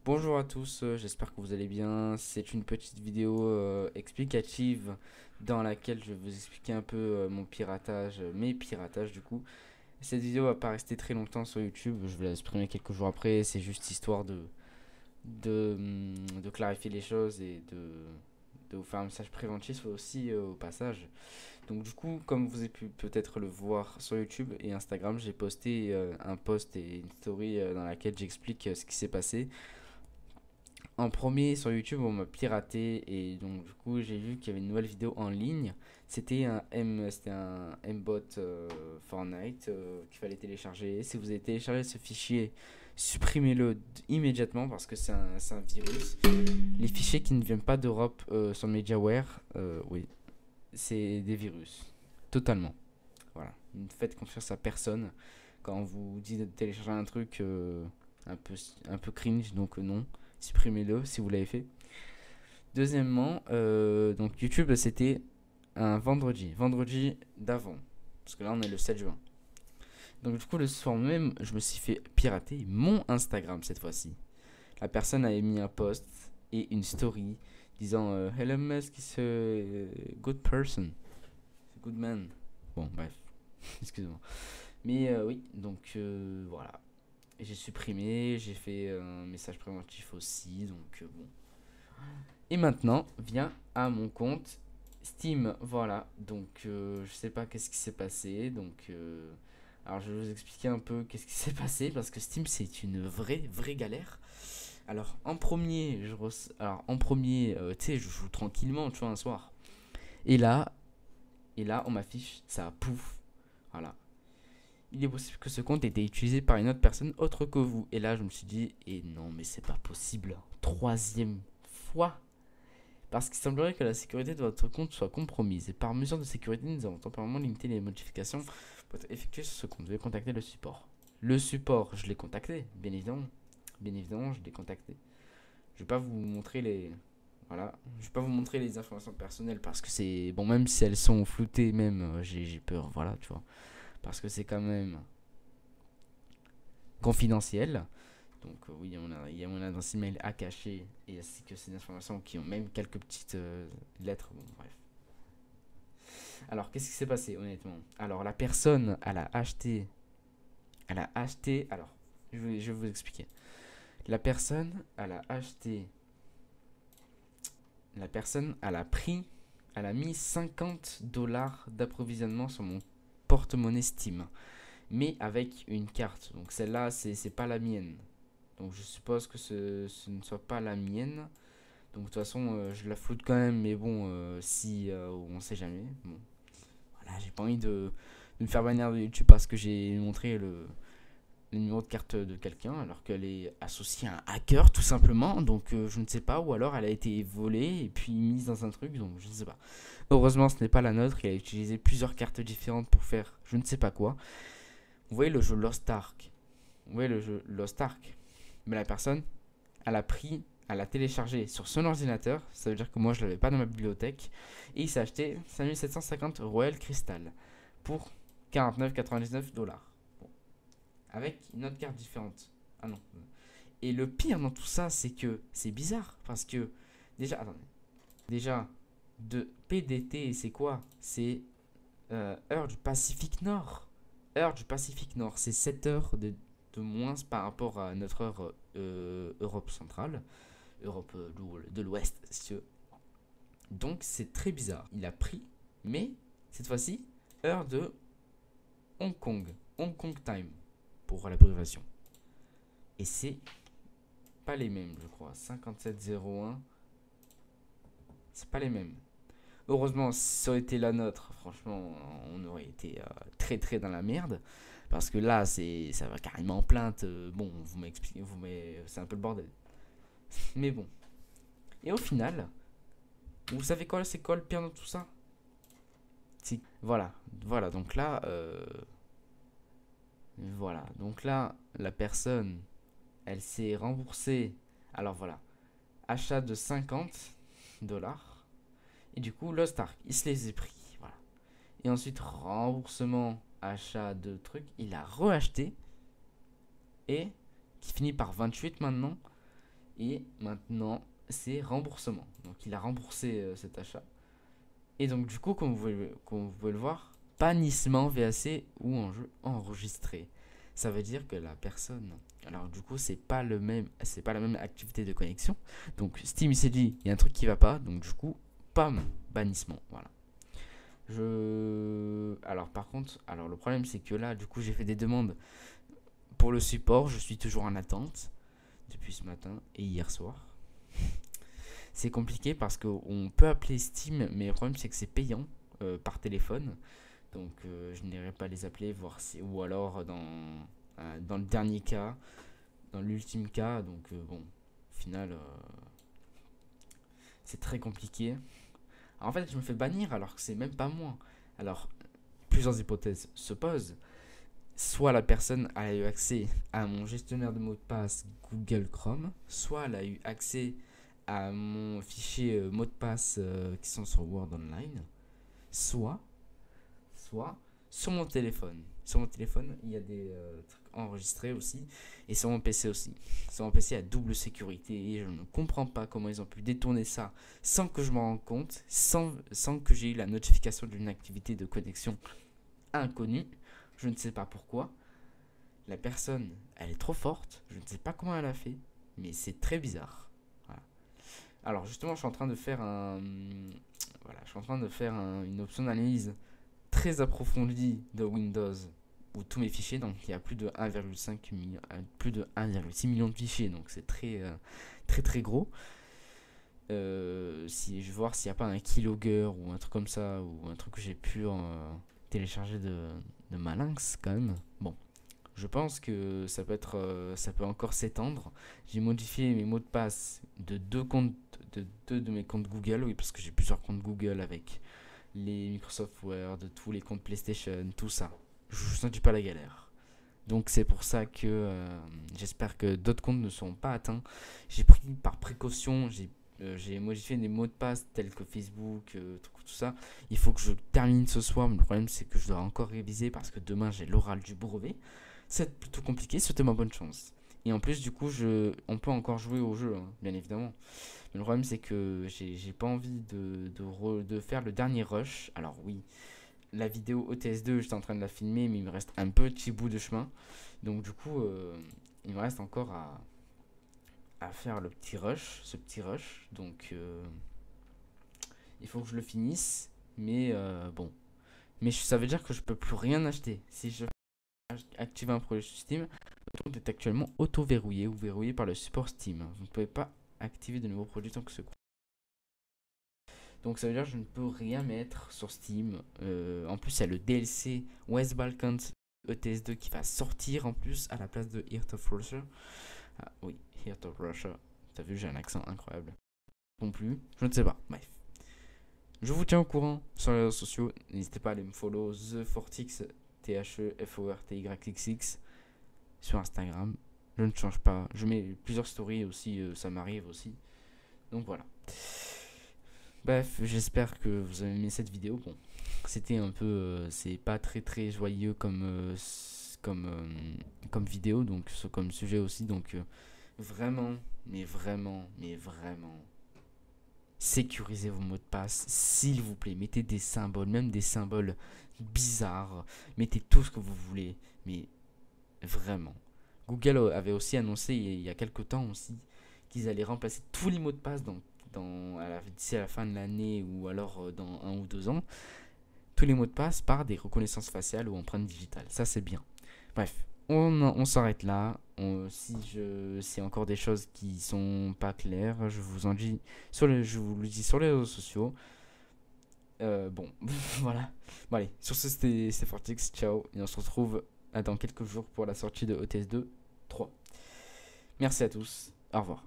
Bonjour à tous, j'espère que vous allez bien. C'est une petite vidéo explicative dans laquelle je vais vous expliquer un peu mon piratage, mes piratages du coup. Cette vidéo va pas rester très longtemps sur YouTube, je vais la supprimer quelques jours après, c'est juste histoire de clarifier les choses et de vous faire un message préventif aussi au passage. Donc du coup, comme vous avez pu peut-être le voir sur YouTube et Instagram, j'ai posté un post et une story dans laquelle j'explique ce qui s'est passé. En premier sur YouTube, on m'a piraté et donc du coup j'ai vu qu'il y avait une nouvelle vidéo en ligne. C'était un Mbot Fortnite qu'il fallait télécharger. Si vous avez téléchargé ce fichier, supprimez-le immédiatement parce que c'est un virus. Les fichiers qui ne viennent pas d'Europe sur MediaWare, oui, c'est des virus, totalement. Voilà, ne faites confiance à personne quand on vous dit de télécharger un truc un peu, un peu cringe, donc non, supprimez-le si vous l'avez fait. Deuxièmement, donc YouTube c'était un vendredi d'avant, parce que là on est le 7 juin. Donc du coup le soir même, je me suis fait pirater mon Instagram cette fois-ci. La personne avait mis un post et une story disant Elon Musk is a good person, a good man. Bon bref, excusez-moi. Mais oui, donc voilà. J'ai supprimé, j'ai fait un message préventif aussi, donc bon. Et maintenant, vient à mon compte Steam, voilà. Donc je sais pas qu'est-ce qui s'est passé, donc alors je vais vous expliquer un peu qu'est-ce qui s'est passé parce que Steam c'est une vraie galère. Alors en premier, tu sais, je joue tranquillement, tu vois, un soir. Et là, on m'affiche ça, pouf, voilà. Il est possible que ce compte ait été utilisé par une autre personne autre que vous. Et là, je me suis dit, et non, mais c'est pas possible. Troisième fois. Parce qu'il semblerait que la sécurité de votre compte soit compromise. Et par mesure de sécurité, nous avons temporairement limité les modifications pour être effectuées sur ce compte. Vous devez contacter le support. Le support, je l'ai contacté, bien évidemment. Bien évidemment, je l'ai contacté. Je vais pas vous montrer les. Voilà. Je vais pas vous montrer les informations personnelles parce que c'est. Bon, même si elles sont floutées, même, j'ai peur. Voilà, tu vois. Parce que c'est quand même confidentiel. Donc oui, il y a mon adresse email à cacher et ainsi que ces informations qui ont même quelques petites lettres. Bon, bref. Alors, qu'est-ce qui s'est passé honnêtement? Alors, la personne, elle a acheté. Alors, je vais vous expliquer. La personne, elle a acheté. La personne, elle a mis 50 dollars d'approvisionnement sur mon porte-monnaie Steam, mais avec une carte. Donc celle-là, c'est pas la mienne. Donc je suppose que ce ne soit pas la mienne. Donc de toute façon, je la floute quand même, mais bon, si on sait jamais. Bon, voilà, j'ai pas envie de me faire bannir de YouTube parce que j'ai montré le numéro de carte de quelqu'un alors qu'elle est associée à un hacker tout simplement. Donc je ne sais pas, ou alors elle a été volée et puis mise dans un truc, donc je ne sais pas. Heureusement, ce n'est pas la nôtre. Il a utilisé plusieurs cartes différentes pour faire je ne sais pas quoi. Vous voyez le jeu Lost Ark. Vous voyez le jeu Lost Ark. Mais la personne, elle a téléchargé sur son ordinateur. Ça veut dire que moi, je l'avais pas dans ma bibliothèque. Et il s'est acheté 5750 Royal Crystal pour 49,99 dollars. Bon. Avec une autre carte différente. Ah non. Et le pire dans tout ça, c'est que c'est bizarre. Parce que, déjà, attendez. Déjà, de PDT, c'est quoi? C'est heure du Pacifique Nord. Heure du Pacifique Nord, c'est 7 heures de moins par rapport à notre heure Europe centrale, Europe de l'Ouest, si tu veux. Donc c'est très bizarre. Il a pris, mais cette fois-ci, heure de Hong Kong, Hong Kong Time, pour l'abréviation. Et c'est pas les mêmes, je crois. 5701, c'est pas les mêmes. Heureusement, si ça aurait été la nôtre, franchement, on aurait été très dans la merde. Parce que là, ça va carrément en plainte. Bon, vous m'expliquez, c'est un peu le bordel. Mais bon. Et au final, vous savez quoi, c'est quoi le pire dans tout ça? Si. Voilà. Donc là, la personne, elle s'est remboursée. Alors voilà, achat de 50 dollars. Et du coup, Lost Ark, il se les a pris. Voilà. Et ensuite, remboursement, achat de trucs. Il a reacheté. Et qui finit par 28 maintenant. Et maintenant, c'est remboursement. Donc il a remboursé cet achat. Et donc du coup, comme vous pouvez le voir, bannissement VAC ou en jeu enregistré. Ça veut dire que la personne, alors du coup, c'est pas la même activité de connexion. Donc Steam s'est dit, il y a un truc qui va pas, donc du coup, pam, bannissement. Voilà. Alors par contre, alors le problème c'est que là, du coup, j'ai fait des demandes pour le support. Je suis toujours en attente depuis ce matin et hier soir. C'est compliqué parce qu'on peut appeler Steam, mais le problème c'est que c'est payant par téléphone. Donc je n'irai pas les appeler, voir si, ou alors dans le dernier cas, dans l'ultime cas. Donc bon, au final, c'est très compliqué. Alors, en fait, je me fais bannir alors que c'est même pas moi. Alors, plusieurs hypothèses se posent. Soit la personne a eu accès à mon gestionnaire de mots de passe Google Chrome, soit elle a eu accès à mon fichier mot de passe qui sont sur Word Online, soit sur mon téléphone. Sur mon téléphone, il y a des trucs enregistrés aussi, et sur mon PC aussi. Sur mon PC, il y a double sécurité, et je ne comprends pas comment ils ont pu détourner ça sans que je m'en rende compte, sans que j'ai eu la notification d'une activité de connexion inconnue. Je ne sais pas pourquoi. La personne, elle est trop forte. Je ne sais pas comment elle a fait, mais c'est très bizarre. Voilà. Alors justement, je suis en train de faire une option d'analyse très approfondie de Windows où tous mes fichiers, donc il y a plus de 1,5 million, plus de 1,6 million de fichiers, donc c'est très gros. Si je vais voir s'il n'y a pas un keylogger ou un truc comme ça, ou un truc que j'ai pu télécharger de Malinx quand même. Bon, je pense que ça peut encore s'étendre. J'ai modifié mes mots de passe de deux de mes comptes Google, oui, parce que j'ai plusieurs comptes Google avec les Microsoft Word, tous les comptes PlayStation, tout ça. Je ne sens pas la galère. Donc c'est pour ça que j'espère que d'autres comptes ne seront pas atteints. J'ai pris par précaution, j'ai modifié des mots de passe tels que Facebook, tout ça. Il faut que je termine ce soir, mais le problème c'est que je dois encore réviser parce que demain j'ai l'oral du brevet. C'est plutôt compliqué, souhaitez-moi bonne chance. Et en plus, du coup, on peut encore jouer au jeu, hein, bien évidemment. Mais le problème, c'est que j'ai pas envie de faire le dernier rush. Alors, oui, la vidéo OTS2, j'étais en train de la filmer, mais il me reste un petit bout de chemin. Donc, du coup, il me reste encore à faire ce petit rush. Donc, il faut que je le finisse. Mais bon. Mais ça veut dire que je peux plus rien acheter. Si je active un projet sur Steam, le compte est actuellement auto-verrouillé ou verrouillé par le support Steam. Vous ne pouvez pas activer de nouveaux produits tant que ce compte. Donc ça veut dire que je ne peux rien mettre sur Steam. En plus, il y a le DLC West Balkans ETS2 qui va sortir en plus à la place de Heart of Russia. Ah oui, Heart of Russia. T'as vu, j'ai un accent incroyable. Non plus, je ne sais pas. Bref. Je vous tiens au courant sur les réseaux sociaux. N'hésitez pas à aller me follow TheFortix, TheFortyxx sur Instagram. Je ne change pas. Je mets plusieurs stories aussi, ça m'arrive aussi. Donc voilà. Bref, j'espère que vous avez aimé cette vidéo. Bon, c'était un peu, c'est pas très joyeux comme vidéo, donc comme sujet aussi. Donc vraiment, sécurisez vos mots de passe, s'il vous plaît. Mettez des symboles, même des symboles bizarres. Mettez tout ce que vous voulez, mais vraiment. Google avait aussi annoncé il y a quelques temps aussi qu'ils allaient remplacer tous les mots de passe d'ici à la fin de l'année ou alors dans 1 ou 2 ans, tous les mots de passe par des reconnaissances faciales ou empreintes digitales. Ça, c'est bien. Bref, on s'arrête là. Si c'est encore des choses qui sont pas claires, je vous le dis sur les réseaux sociaux. Bon, voilà. Bon, allez, sur ce, c'était Fortix. Ciao. Et on se retrouve dans quelques jours pour la sortie de OTS2 3. Merci à tous. Au revoir.